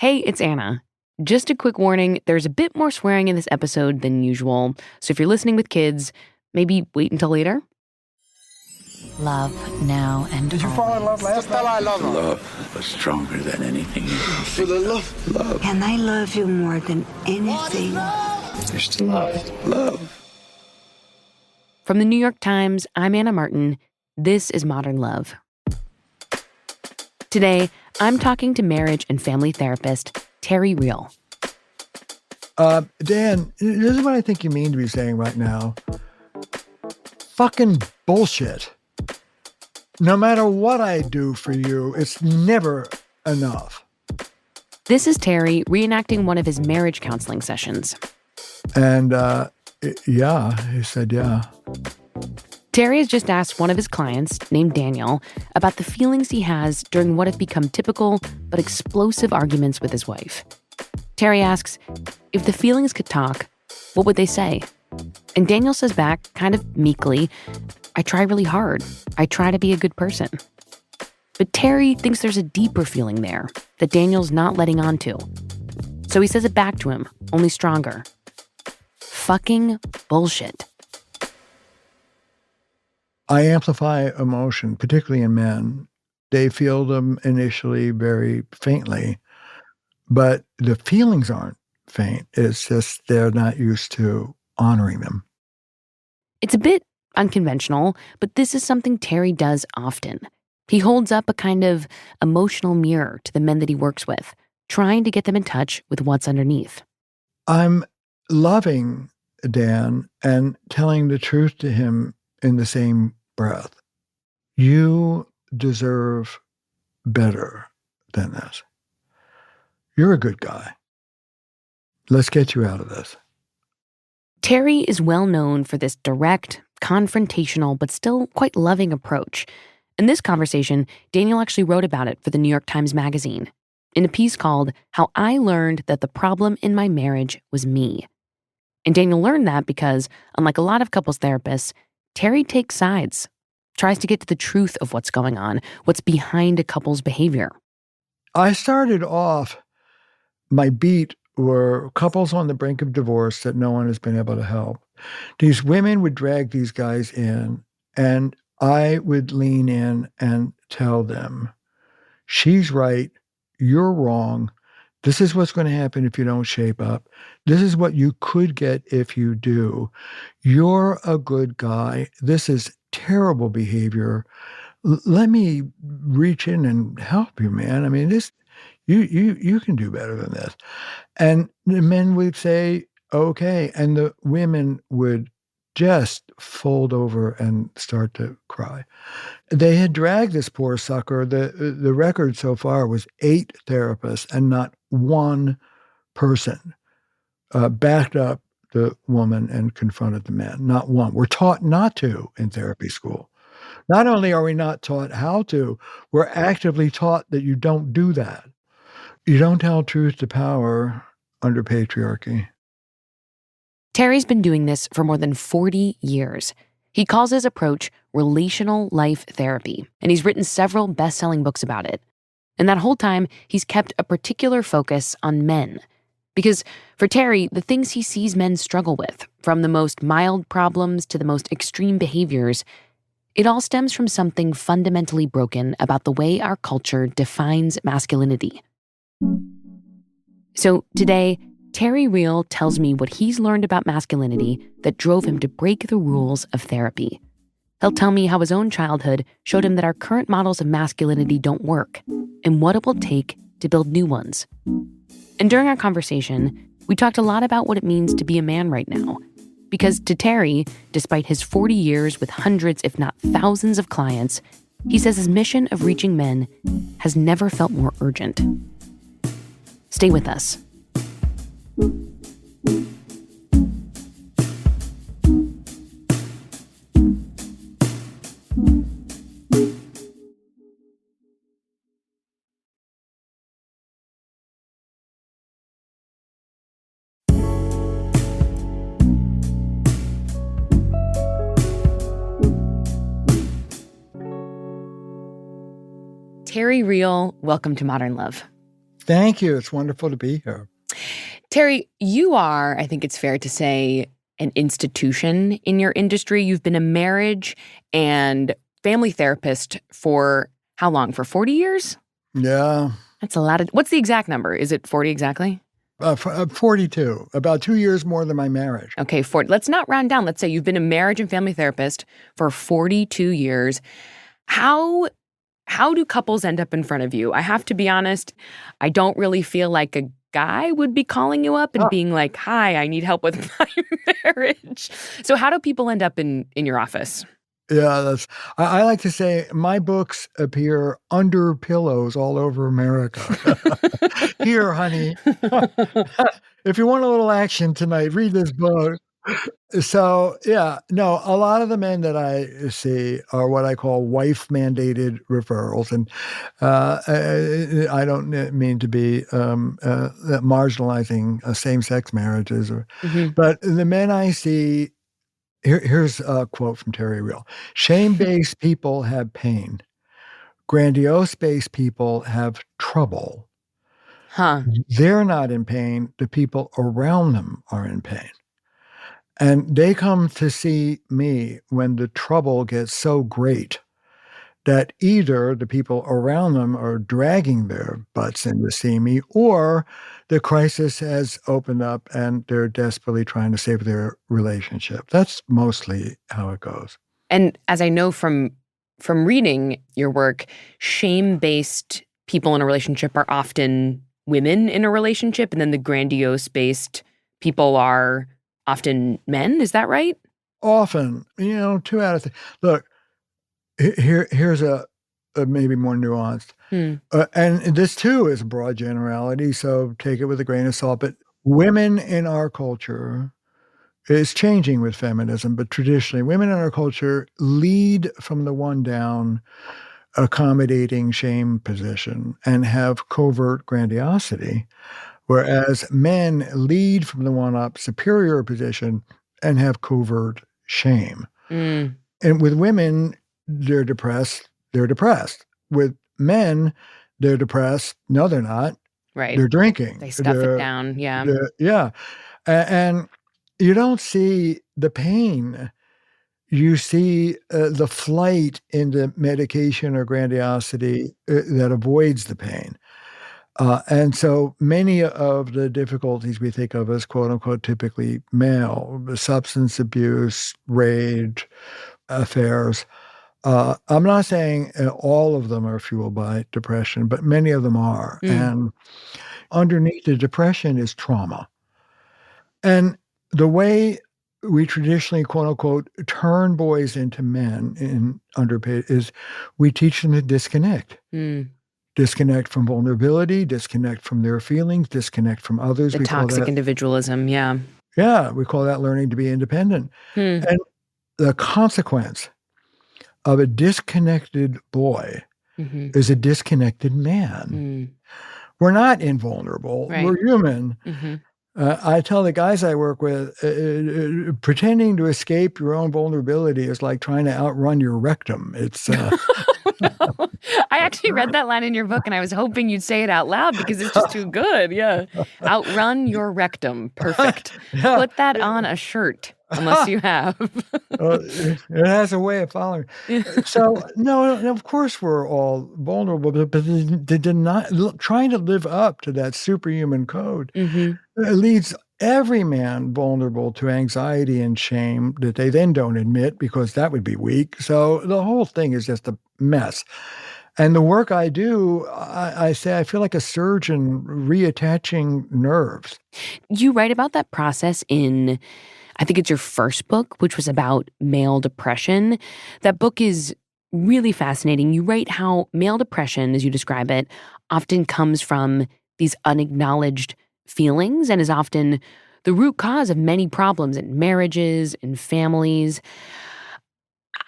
Hey, it's Anna. Just a quick warning, there's a bit more swearing in this episode than usual, so if you're listening with kids, maybe wait until later. Love now and Did you fall in love last night? I love her. Love was stronger than anything. For the love. And I love you more than anything. There's still love. Love. From the New York Times, I'm Anna Martin. This is Modern Love. Today, I'm talking to marriage and family therapist Terry Real. Dan, this is what I think you mean to be saying right now. Fucking bullshit. No matter what I do for you, it's never enough. This is Terry reenacting one of his marriage counseling sessions. And, yeah, he said, yeah. Terry has just asked one of his clients, named Daniel, about the feelings he has during what have become typical but explosive arguments with his wife. Terry asks, if the feelings could talk, what would they say? And Daniel says back, kind of meekly, I try really hard. I try to be a good person. But Terry thinks there's a deeper feeling there that Daniel's not letting on to. So he says it back to him, only stronger. Fucking bullshit. I amplify emotion, particularly in men. They feel them initially very faintly, but the feelings aren't faint. It's just they're not used to honoring them. It's a bit unconventional, but this is something Terry does often. He holds up a kind of emotional mirror to the men that he works with, trying to get them in touch with what's underneath. I'm loving Dan and telling the truth to him in the same breath. You deserve better than this. You're a good guy. Let's get you out of this. Terry is well known for this direct, confrontational, but still quite loving approach. In this conversation, Daniel actually wrote about it for the New York Times Magazine in a piece called How I Learned That the Problem in My Marriage Was Me. And Daniel learned that because, unlike a lot of couples therapists, Terry takes sides, tries to get to the truth of what's going on, what's behind a couple's behavior. I started off, my beat were couples on the brink of divorce that no one has been able to help. These women would drag these guys in, and I would lean in and tell them, she's right, you're wrong. This is what's going to happen if you don't shape up. This is what you could get if you do. You're a good guy. This is terrible behavior. Let me reach in and help you, man. I mean, this you can do better than this. And the men would say, okay. And the women would just fold over and start to cry. They had dragged this poor sucker. The record so far was 8 therapists, and not one person backed up the woman and confronted the man. Not one. We're taught not to in therapy school. Not only are we not taught how to, we're actively taught that you don't do that. You don't tell truth to power under patriarchy. Terry's been doing this for more than 40 years. He calls his approach relational life therapy, and he's written several best-selling books about it. And that whole time, he's kept a particular focus on men. Because for Terry, the things he sees men struggle with, from the most mild problems to the most extreme behaviors, it all stems from something fundamentally broken about the way our culture defines masculinity. So today, Terry Real tells me what he's learned about masculinity that drove him to break the rules of therapy. He'll tell me how his own childhood showed him that our current models of masculinity don't work, and what it will take to build new ones. And during our conversation, we talked a lot about what it means to be a man right now. Because to Terry, despite his 40 years with hundreds, if not thousands of clients, he says his mission of reaching men has never felt more urgent. Stay with us. Terry Real, welcome to Modern Love. Thank you. It's wonderful to be here. Terry, you are, I think it's fair to say, an institution in your industry. You've been a marriage and family therapist for how long? For 40 years? Yeah. That's a lot of, what's the exact number? Is it 40 exactly? 42, about 2 years more than my marriage. Okay, 40. Let's not round down. Let's say you've been a marriage and family therapist for 42 years. How do couples end up in front of you? I have to be honest, I don't really feel like a guy would be calling you up and being like, hi, I need help with my marriage. So how do people end up in your office? Yeah, I like to say my books appear under pillows all over America. Here, honey, if you want a little action tonight, read this book. So, yeah, no, a lot of the men that I see are what I call wife-mandated referrals, and I don't mean to be marginalizing same-sex marriages, but the men I see. Here's a quote from Terry Real. Shame-based people have pain. Grandiose-based people have trouble. Huh. They're not in pain. The people around them are in pain. And they come to see me when the trouble gets so great that either the people around them are dragging their butts in to see me, or the crisis has opened up and they're desperately trying to save their relationship. That's mostly how it goes. And as I know from reading your work, shame-based people in a relationship are often women in a relationship, and then the grandiose-based people are often men. Is that right? Often, 2 out of 3. Look, here's a maybe more nuanced. And this too is a broad generality, so take it with a grain of salt. But women in our culture is changing with feminism, but traditionally, women in our culture lead from the one down, accommodating shame position and have covert grandiosity, whereas men lead from the one up, superior position and have covert shame. And with women, they're depressed. With men, they're depressed. No, they're not. Right. They're drinking. They stuff it down. Yeah. Yeah. And you don't see the pain. You see the flight into medication or grandiosity that avoids the pain. And so many of the difficulties we think of as quote unquote typically male, substance abuse, rage, affairs. I'm not saying all of them are fueled by depression, but many of them are. And underneath the depression is trauma. And the way we traditionally, quote unquote, turn boys into men in underpaid is we teach them to disconnect. Disconnect from vulnerability, disconnect from their feelings, disconnect from others. The toxic individualism, yeah. Yeah, we call that learning to be independent. And the consequence of a disconnected boy is a disconnected man. We're not invulnerable. Right. We're human. I tell the guys I work with, pretending to escape your own vulnerability is like trying to outrun your rectum. It's. I actually read that line in your book, and I was hoping you'd say it out loud because it's just too good. Yeah, outrun your rectum. Perfect. Yeah. Put that on a shirt. Unless you have. It has a way of following. So, no, of course we're all vulnerable, but trying to live up to that superhuman code leads every man vulnerable to anxiety and shame that they then don't admit because that would be weak. So the whole thing is just a mess. And the work I do, I say I feel like a surgeon reattaching nerves. You write about that process in, I think it's your first book, which was about male depression. That book is really fascinating. You write how male depression, as you describe it, often comes from these unacknowledged feelings and is often the root cause of many problems in marriages and families.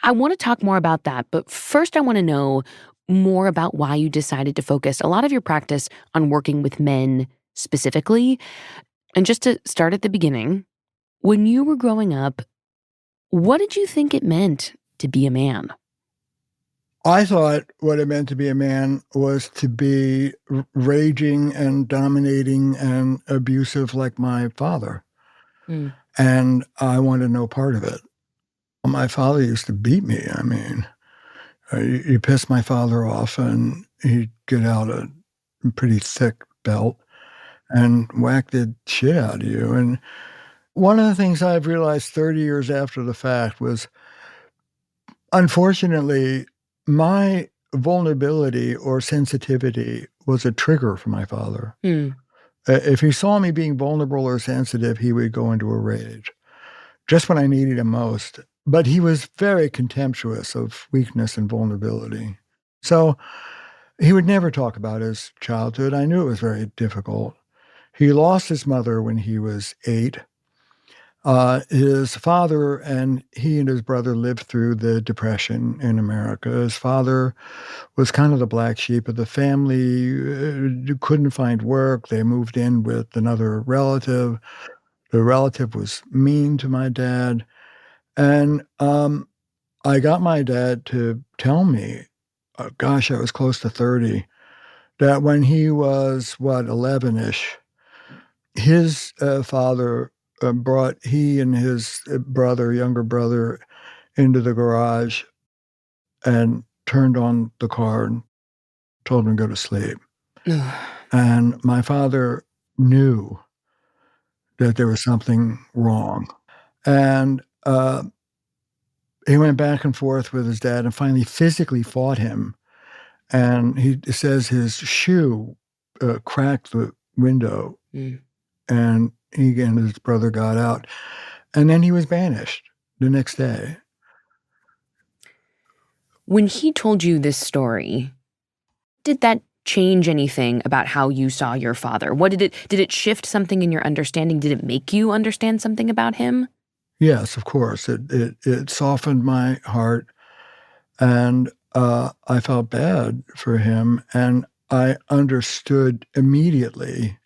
I want to talk more about that, but first I want to know more about why you decided to focus a lot of your practice on working with men specifically. And just to start at the beginning, when you were growing up, what did you think it meant to be a man? I thought what it meant to be a man was to be raging and dominating and abusive like my father. Mm. And I wanted no part of it. My father used to beat me. I mean, you piss my father off and he'd get out a pretty thick belt and whack the shit out of you. And one of the things I've realized 30 years after the fact was, unfortunately, my vulnerability or sensitivity was a trigger for my father. Mm. If he saw me being vulnerable or sensitive, he would go into a rage just when I needed him most. But he was very contemptuous of weakness and vulnerability. So he would never talk about his childhood. I knew it was very difficult. He lost his mother when he was 8. His father and his brother lived through the Depression in America. His father was kind of the black sheep of the family, couldn't find work. They moved in with another relative. The relative was mean to my dad. And I got my dad to tell me, gosh, I was close to 30, that when he was, 11-ish, his father brought he and his younger brother, into the garage and turned on the car and told him to go to sleep. And my father knew that there was something wrong. And he went back and forth with his dad and finally physically fought him. And he says his shoe cracked the window. Mm. And he and his brother got out. And then he was banished the next day. When he told you this story, did that change anything about how you saw your father? Did it shift something in your understanding? Did it make you understand something about him? Yes, of course. It softened my heart, and I felt bad for him, and I understood immediately.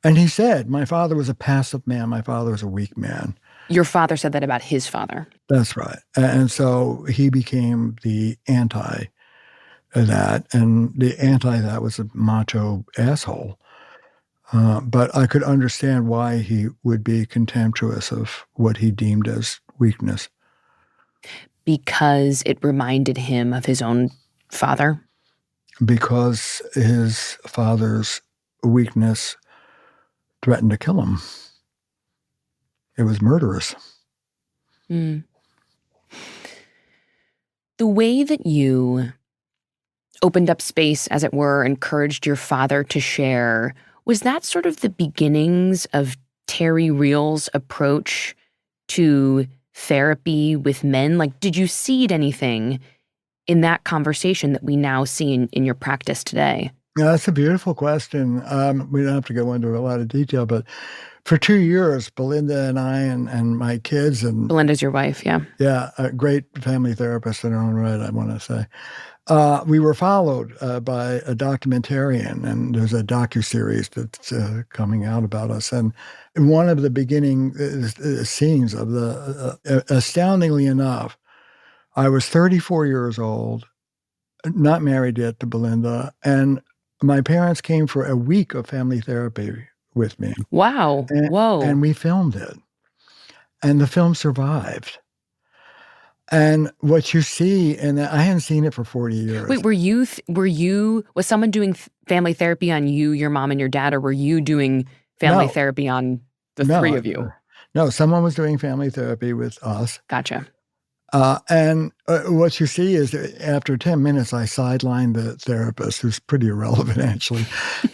And he said, my father was a passive man. My father was a weak man. Your father said that about his father. That's right. And so he became the anti that, and the anti that was a macho asshole. But I could understand why he would be contemptuous of what he deemed as weakness. Because it reminded him of his own father? Because his father's weakness threatened to kill him. It was murderous. Mm. The way that you opened up space, as it were, encouraged your father to share, was that sort of the beginnings of Terry Real's approach to therapy with men? Like, did you seed anything in that conversation that we now see in your practice today? Yeah, that's a beautiful question. We don't have to go into a lot of detail, but for 2 years, Belinda and I and my kids and Belinda's your wife, yeah. yeah, a great family therapist in her own right, I want to say. We were followed by a documentarian, and there's a docuseries that's coming out about us. And one of the beginning scenes of astoundingly enough, I was 34 years old, not married yet to Belinda, and my parents came for a week of family therapy with me. Wow. Whoa. And we filmed it. And the film survived. And what you see, and I hadn't seen it for 40 years. Wait, was someone doing family therapy on you, your mom, and your dad, or were you doing family therapy on the three of you? No, someone was doing family therapy with us. Gotcha. And what you see is that after 10 minutes, I sidelined the therapist, who's pretty irrelevant, actually.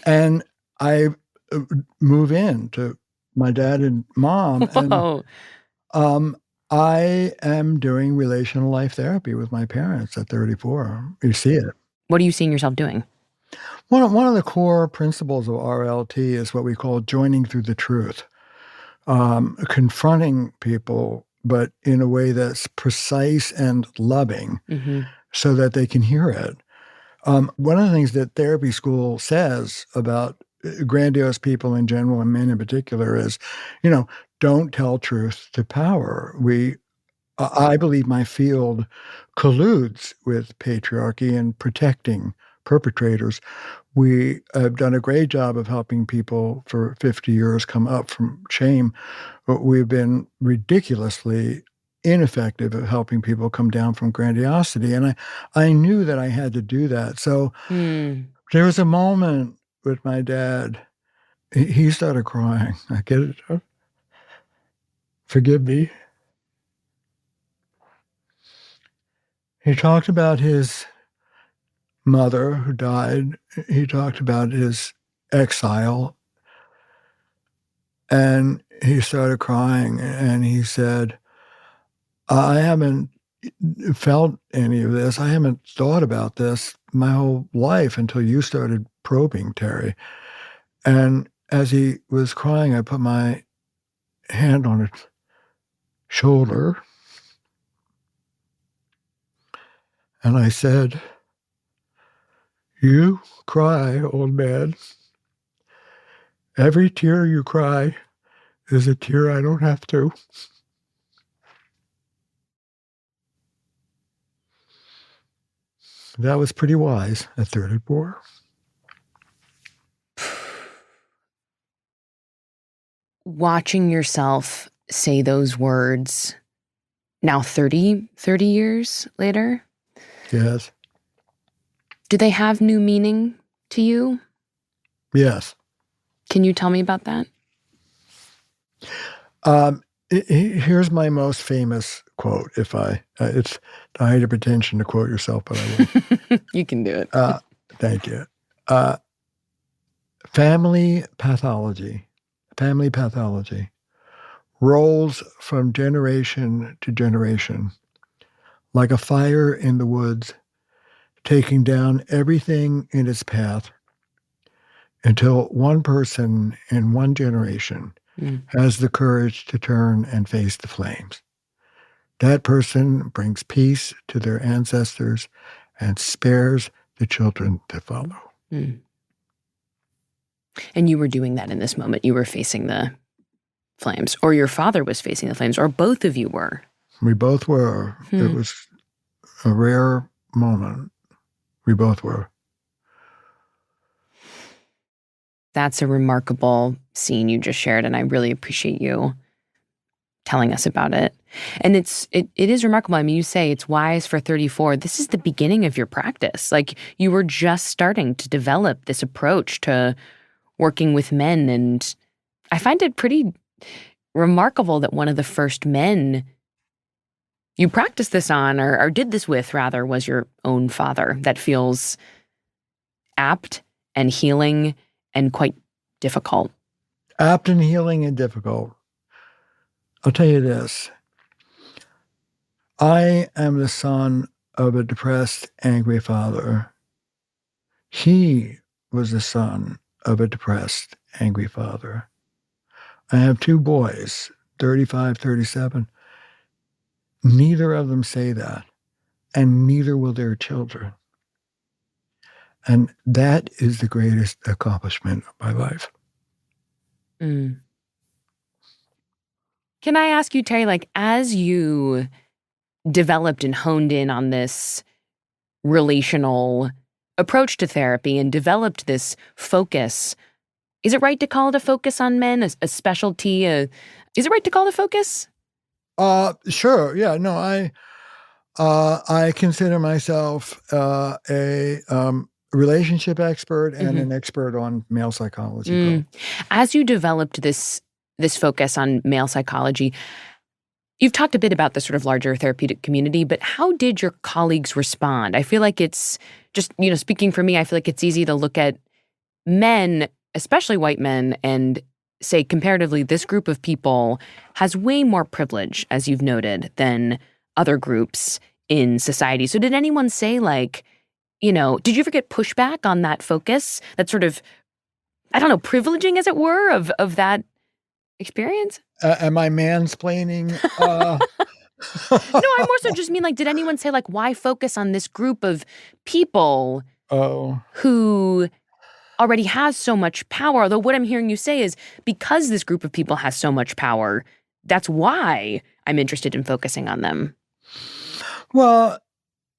And I move in to my dad and mom. Whoa. And I am doing relational life therapy with my parents at 34. You see it. What are you seeing yourself doing? One of the core principles of RLT is what we call joining through the truth, confronting people, but in a way that's precise and loving, so that they can hear it. One of the things that therapy school says about grandiose people in general and men in particular is, don't tell truth to power. We I believe my field colludes with patriarchy in protecting perpetrators. We have done a great job of helping people for 50 years come up from shame, but we've been ridiculously ineffective at helping people come down from grandiosity. And I knew that I had to do that. So Hmm. there was a moment with my dad. He started crying. I get it. Forgive me. He talked about his mother who died. He talked about his exile. And he started crying and he said, I haven't felt any of this. I haven't thought about this my whole life until you started probing, Terry. And as he was crying, I put my hand on his shoulder and I said, you cry, old man. Every tear you cry is a tear I don't have to. That was pretty wise at 34. Watching yourself say those words now 30 years later, Yes. do they have new meaning to you? Yes. Can you tell me about that? Here's my most famous quote. It's the height of pretension to quote yourself, but I will. You can do it. Thank you. Family pathology rolls from generation to generation like a fire in the woods, taking down everything in its path until one person in one generation has the courage to turn and face the flames. That person brings peace to their ancestors and spares the children that follow. Mm. And you were doing that in this moment. You were facing the flames, or your father was facing the flames, or both of you were. We both were. It was a rare moment. We both were. That's a remarkable scene you just shared, and I really appreciate you telling us about it. And it is remarkable. I mean, you say it's wise for 34. This is the beginning of your practice. Like, you were just starting to develop this approach to working with men, and I find it pretty remarkable that one of the first men you practiced this on, or did this with, rather, was your own father. That feels apt and healing and quite difficult. Apt and healing and difficult. I'll tell you this. I am the son of a depressed, angry father. He was the son of a depressed, angry father. I have two boys, 35, 37. Neither of them say that, and neither will their children. And that is the greatest accomplishment of my life. Mm. Can I ask you, Terry, like, as you developed and honed in on this relational approach to therapy and developed this focus, is it right to call it a focus on men, a specialty? Is it right to call it a focus? Sure. Yeah. No, I consider myself a relationship expert and an expert on male psychology. As you developed this focus on male psychology, you've talked a bit about the sort of larger therapeutic community, but how did your colleagues respond? I feel like it's just, speaking for me, I feel like it's easy to look at men, especially white men, and say comparatively, this group of people has way more privilege, as you've noted, than other groups in society. So did anyone say, like, did you ever get pushback on that focus, that sort of, I don't know, privileging, as it were, of that experience? Am I mansplaining? No, I more so just mean, like, did anyone say, like, why focus on this group of people who already has so much power? Although what I'm hearing you say is, because this group of people has so much power, that's why I'm interested in focusing on them. Well,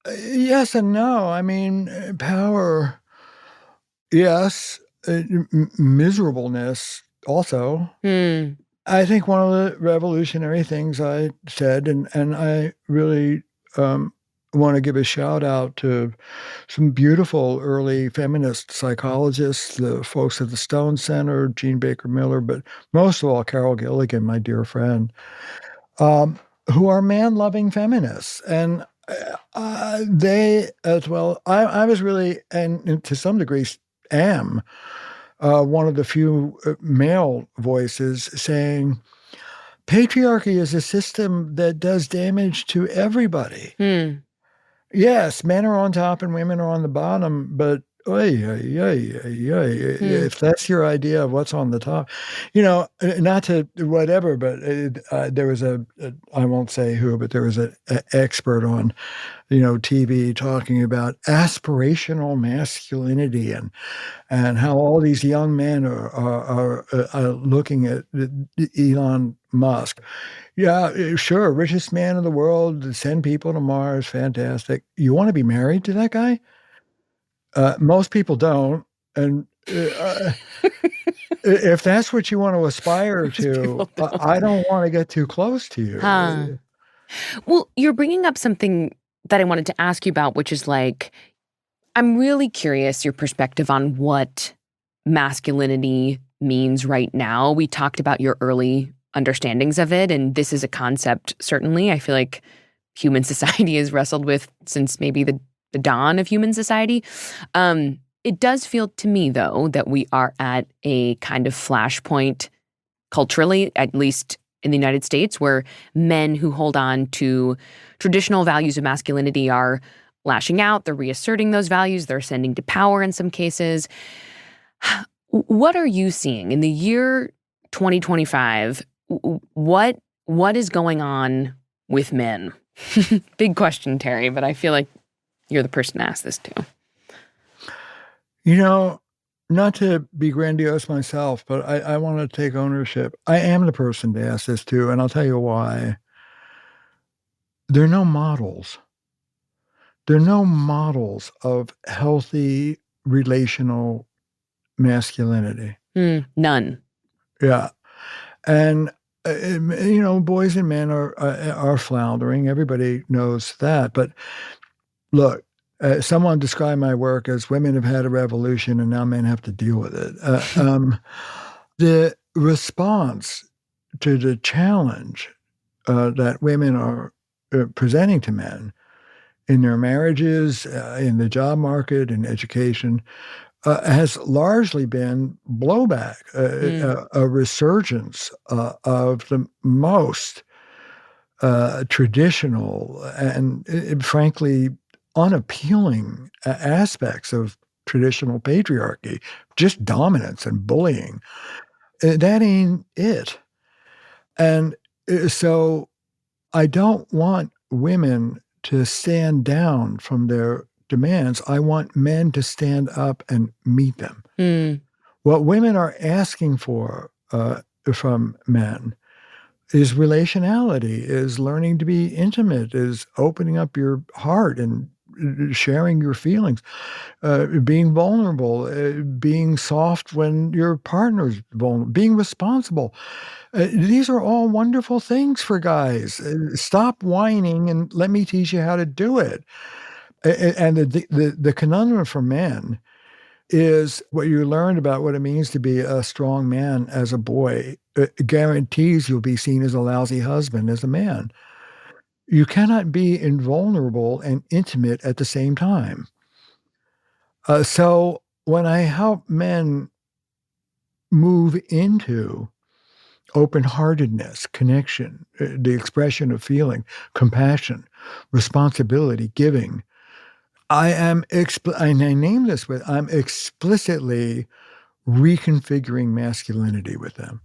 yes and no. I mean, power, yes. Miserableness also. I think one of the revolutionary things I said, and I really want to give a shout out to some beautiful early feminist psychologists, the folks at the Stone Center, Jean Baker Miller, but most of all, Carol Gilligan, my dear friend, who are man-loving feminists. And they, as well, I was really, and to some degree, am one of the few male voices saying, patriarchy is a system that does damage to everybody. Yes, men are on top and women are on the bottom, but if that's your idea of what's on the top, not to whatever, but there was I won't say who, but there was an expert on, TV talking about aspirational masculinity and how all these young men are looking at Elon Musk. Yeah, sure, richest man in the world, send people to Mars, fantastic. You want to be married to that guy? Most people don't, and if that's what you want to aspire to, I don't want to get too close to you. Well, you're bringing up something that I wanted to ask you about, which is like, I'm really curious your perspective on what masculinity means right now. We talked about your early understandings of it, and this is a concept, certainly, I feel like human society has wrestled with since maybe the dawn of human society. It does feel to me, though, that we are at a kind of flashpoint culturally, at least in the United States, where men who hold on to traditional values of masculinity are lashing out, they're reasserting those values, they're ascending to power in some cases. What are you seeing in the year 2025? What is going on with men? Big question, Terry, but I feel like you're the person to ask this to. Not to be grandiose myself, but I want to take ownership. I am the person to ask this to, and I'll tell you why. There are no models. There are no models of healthy relational masculinity. None. Yeah. And, boys and men are floundering. Everybody knows that. But look, someone described my work as women have had a revolution and now men have to deal with it. The response to the challenge that women are presenting to men in their marriages, in the job market, in education, has largely been blowback, a resurgence of the most traditional and frankly unappealing aspects of traditional patriarchy, just dominance and bullying. That ain't it. And so I don't want women to stand down from their demands. I want men to stand up and meet them. What women are asking for from men is relationality, is learning to be intimate, is opening up your heart and sharing your feelings, being vulnerable, being soft when your partner's vulnerable, being responsible. These are all wonderful things for guys. Stop whining and let me teach you how to do it. And the conundrum for men is what you learned about what it means to be a strong man as a boy guarantees you'll be seen as a lousy husband as a man. You cannot be invulnerable and intimate at the same time. So when I help men move into open-heartedness, connection, the expression of feeling, compassion, responsibility, giving, and I name this with, I'm explicitly reconfiguring masculinity with them.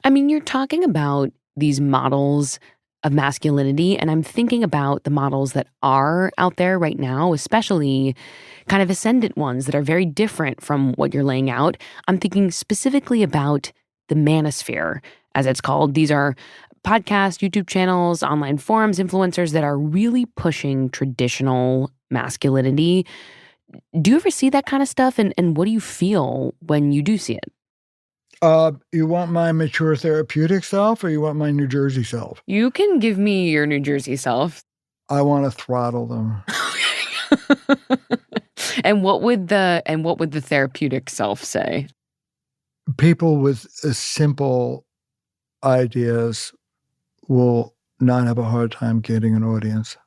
I mean, you're talking about these models of masculinity, and I'm thinking about the models that are out there right now, especially kind of ascendant ones that are very different from what you're laying out. I'm thinking specifically about the manosphere, as it's called. These are podcasts, YouTube channels, online forums, influencers that are really pushing traditional masculinity. Do you ever see that kind of stuff? And what do you feel when you do see it? You want my mature therapeutic self or you want my New Jersey self? You can give me your New Jersey self. I want to throttle them. And what would the therapeutic self say? People with simple ideas will not have a hard time getting an audience.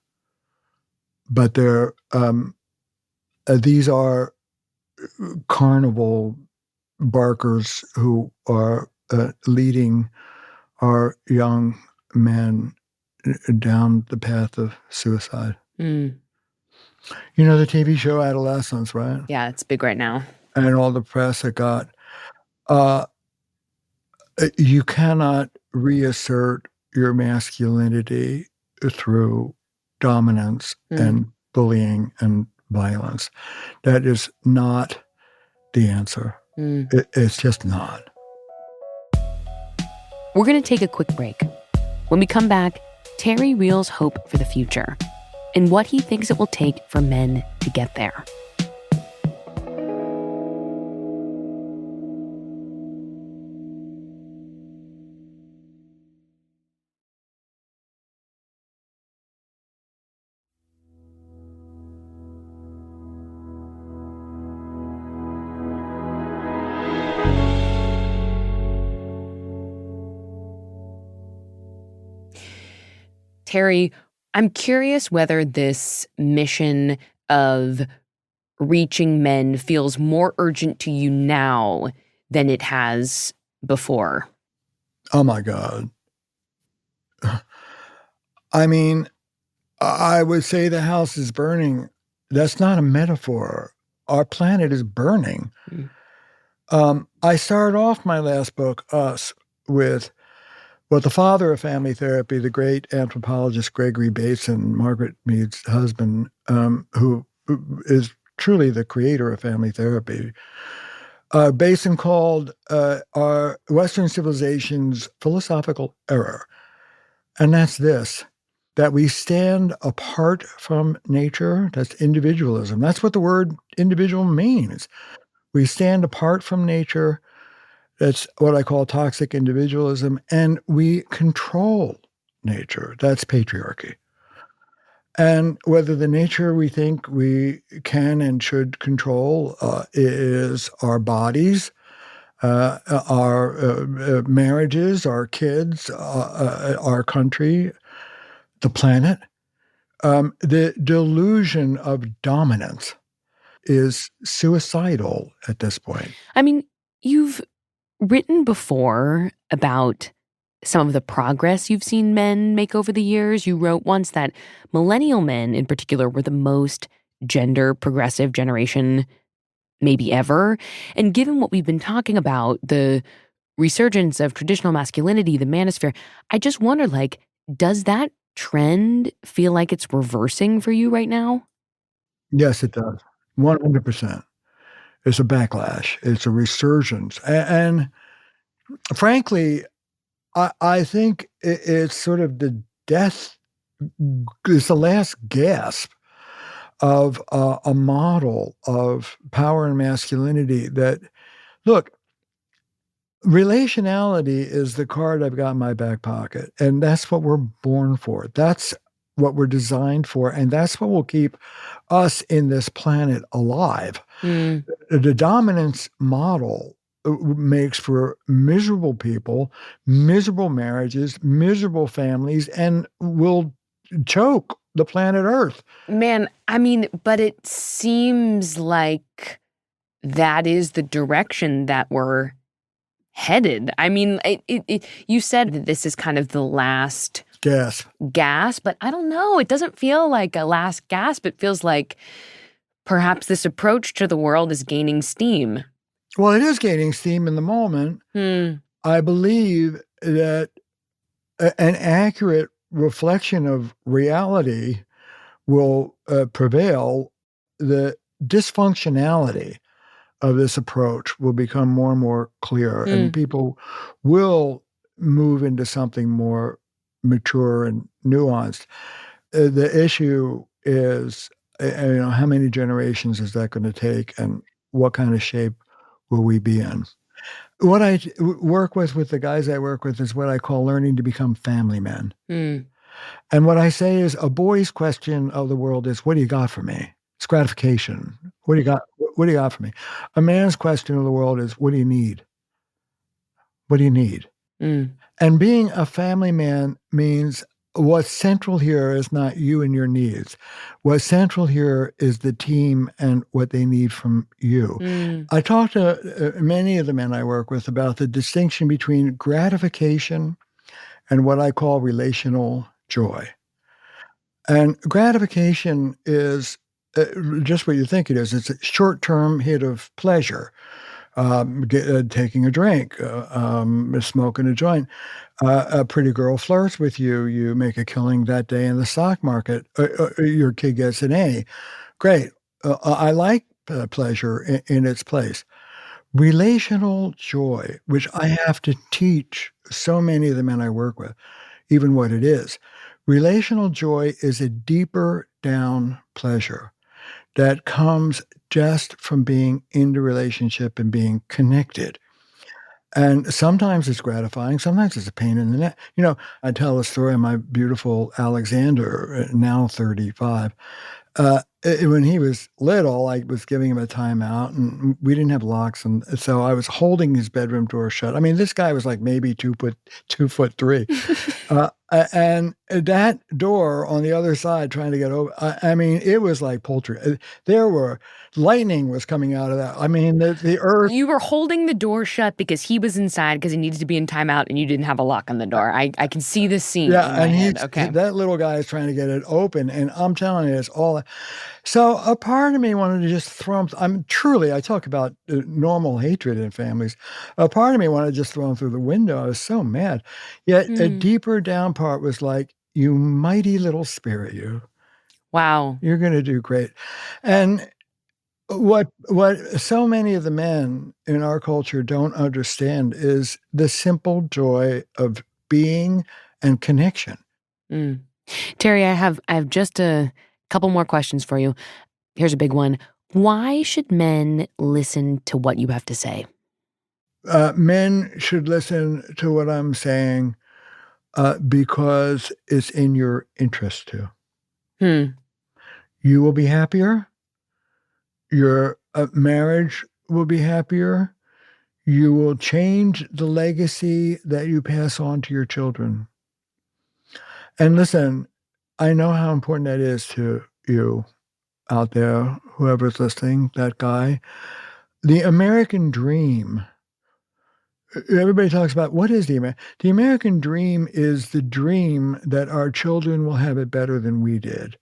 But these are carnival barkers who are leading our young men down the path of suicide. Mm. You know the TV show Adolescence, right? Yeah, it's big right now. And all the press it got. You cannot reassert your masculinity through dominance and bullying and violence. That is not the answer. It's just not. We're going to take a quick break. When we come back, Terry reels hope for the future and what he thinks it will take for men to get there. Terry, I'm curious whether this mission of reaching men feels more urgent to you now than it has before. Oh, my God. I mean, I would say the house is burning. That's not a metaphor. Our planet is burning. I started off my last book, Us, with the father of family therapy, the great anthropologist Gregory Bateson, Margaret Mead's husband, who is truly the creator of family therapy. Bateson called our Western civilization's philosophical error. And that's this, that we stand apart from nature. That's individualism. That's what the word individual means. We stand apart from nature. That's what I call toxic individualism. And we control nature. That's patriarchy. And whether the nature we think we can and should control is our bodies, our marriages, our kids, our country, the planet. The delusion of dominance is suicidal at this point. I mean, you've written before about some of the progress you've seen men make over the years. You wrote once that millennial men in particular were the most gender progressive generation maybe ever. And given what we've been talking about, the resurgence of traditional masculinity, the manosphere, I just wonder, does that trend feel like it's reversing for you right now? Yes, it does. 100%. It's a backlash. It's a resurgence. And frankly, I think it's sort of the death, it's the last gasp of a model of power and masculinity that, look, relationality is the card I've got in my back pocket. And that's what we're born for. That's what we're designed for. And that's what will keep us in this planet alive. The dominance model makes for miserable people, miserable marriages, miserable families, and will choke the planet Earth. Man, I mean, but it seems like that is the direction that we're headed. I mean, you said that this is kind of the last gasp, but I don't know. It doesn't feel like a last gasp. It feels like perhaps this approach to the world is gaining steam. Well, it is gaining steam in the moment. I believe that an accurate reflection of reality will prevail. The dysfunctionality of this approach will become more and more clear, and people will move into something more mature and nuanced. The issue is, how many generations is that going to take, and what kind of shape will we be in? What I work with the guys I work with is what I call learning to become family men. Mm. And what I say is a boy's question of the world is, what do you got for me? It's gratification. What do you got? What do you got for me? A man's question of the world is, what do you need? What do you need? Mm. And being a family man means what's central here is not you and your needs. What's central here is the team and what they need from you. Mm. I talk to many of the men I work with about the distinction between gratification and what I call relational joy. And gratification is just what you think it is. It's a short-term hit of pleasure. Taking a drink, smoking a joint. A pretty girl flirts with you. You make a killing that day in the stock market. Your kid gets an A. Great. I like pleasure in its place. Relational joy, which I have to teach so many of the men I work with, even what it is. Relational joy is a deeper down pleasure that comes just from being in the relationship and being connected. And sometimes it's gratifying, sometimes it's a pain in the neck. I tell the story of my beautiful Alexander, now 35. When he was little, I was giving him a timeout, and we didn't have locks, and so I was holding his bedroom door shut. I mean, this guy was like maybe 2'3", and that door on the other side trying to get over. I mean, it was like poultry. Lightning was coming out of that. I mean, the earth. You were holding the door shut because he was inside because he needed to be in timeout and you didn't have a lock on the door. I can see this scene in my head. Okay. That little guy is trying to get it open, and I'm telling you, it's all. So a part of me wanted to just throw him. I talk about normal hatred in families. A part of me wanted to just throw him through the window. I was so mad. Yet a deeper down part was like, you mighty little spirit, you. Wow. You're going to do great. And what so many of the men in our culture don't understand is the simple joy of being and connection. Mm. Terry, I have just a couple more questions for you. Here's a big one. Why should men listen to what you have to say? Men should listen to what I'm saying because it's in your interest to. You will be happier. Your marriage will be happier. You will change the legacy that you pass on to your children. And listen, I know how important that is to you out there, whoever's listening, that guy. The American dream, everybody talks about what is the American dream is the dream that our children will have it better than we did.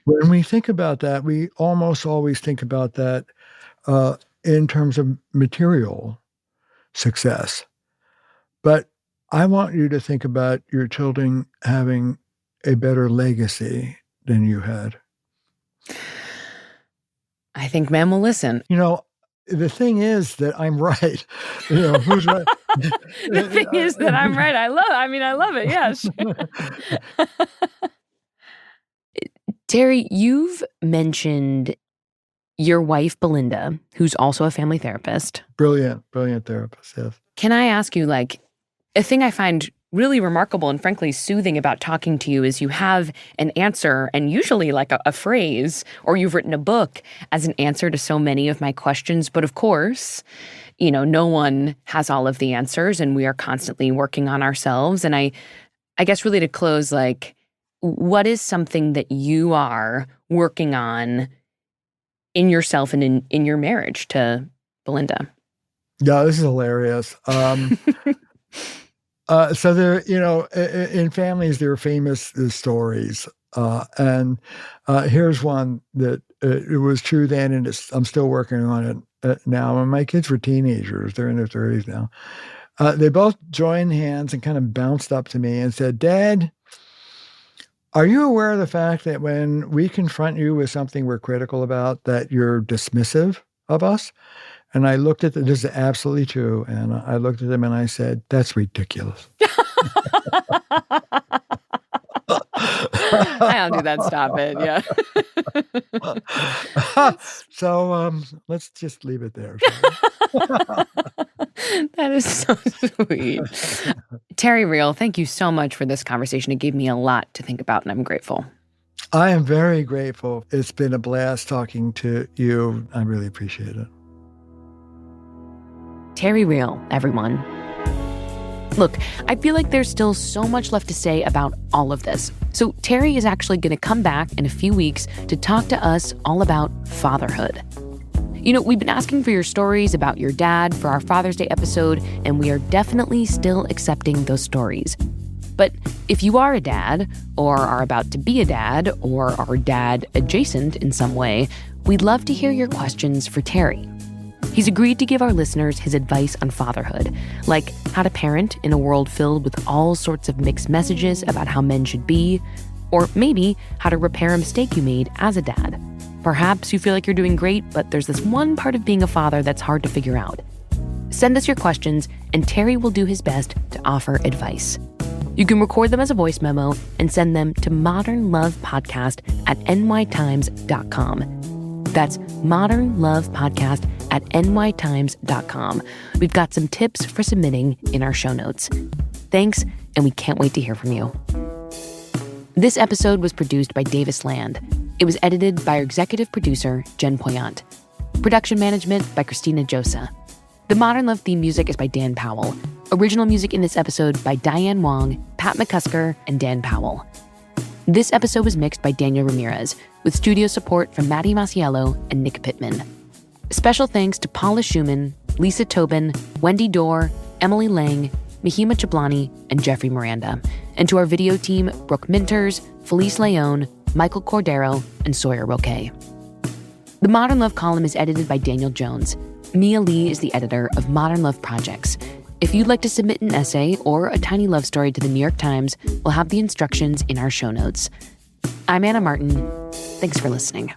When we think about that, we almost always think about that in terms of material success. But I want you to think about your children having a better legacy than you had. I think men will listen. The thing is that I'm right. Who's right? The thing is that I'm right. I love it. Yes. Terry, you've mentioned your wife, Belinda, who's also a family therapist. Brilliant therapist, yes. Can I ask you, a thing I find really remarkable and frankly soothing about talking to you is you have an answer, and usually a phrase, or you've written a book as an answer to so many of my questions. But of course, no one has all of the answers, and we are constantly working on ourselves. And I guess really to close, what is something that you are working on in yourself and in your marriage to Belinda? Yeah, this is hilarious. So there, in families, there are famous stories. And here's one that it was true then, and I'm still working on it now. And my kids were teenagers. They're in their 30s now. They both joined hands and kind of bounced up to me and said, "Dad, are you aware of the fact that when we confront you with something we're critical about, that you're dismissive of us?" And I looked at this is absolutely true. And I looked at them and I said, "That's ridiculous." I don't do that. Stop it. Yeah. So let's just leave it there. That is so sweet. Terry Real, thank you so much for this conversation. It gave me a lot to think about, and I'm grateful. I am very grateful. It's been a blast talking to you. I really appreciate it. Terry Real, everyone. Look, I feel like there's still so much left to say about all of this. So Terry is actually going to come back in a few weeks to talk to us all about fatherhood. You know, we've been asking for your stories about your dad for our Father's Day episode, and we are definitely still accepting those stories. But if you are a dad, or are about to be a dad, or are dad adjacent in some way, we'd love to hear your questions for Terry. He's agreed to give our listeners his advice on fatherhood, like how to parent in a world filled with all sorts of mixed messages about how men should be, or maybe how to repair a mistake you made as a dad. Perhaps you feel like you're doing great, but there's this one part of being a father that's hard to figure out. Send us your questions, and Terry will do his best to offer advice. You can record them as a voice memo and send them to modernlovepodcast@nytimes.com. That's modernlovepodcast@nytimes.com. We've got some tips for submitting in our show notes. Thanks, and we can't wait to hear from you. This episode was produced by Davis Land. It was edited by our executive producer, Jen Poyant. Production management by Christina Josa. The Modern Love theme music is by Dan Powell. Original music in this episode by Diane Wong, Pat McCusker, and Dan Powell. This episode was mixed by Daniel Ramirez, with studio support from Maddie Masiello and Nick Pittman. Special thanks to Paula Schumann, Lisa Tobin, Wendy Dorr, Emily Lang, Mahima Chablani, and Jeffrey Miranda, and to our video team, Brooke Minters, Felice Leone, Michael Cordero, and Sawyer Roque. The Modern Love column is edited by Daniel Jones. Mia Lee is the editor of Modern Love Projects. If you'd like to submit an essay or a tiny love story to the New York Times, we'll have the instructions in our show notes. I'm Anna Martin. Thanks for listening.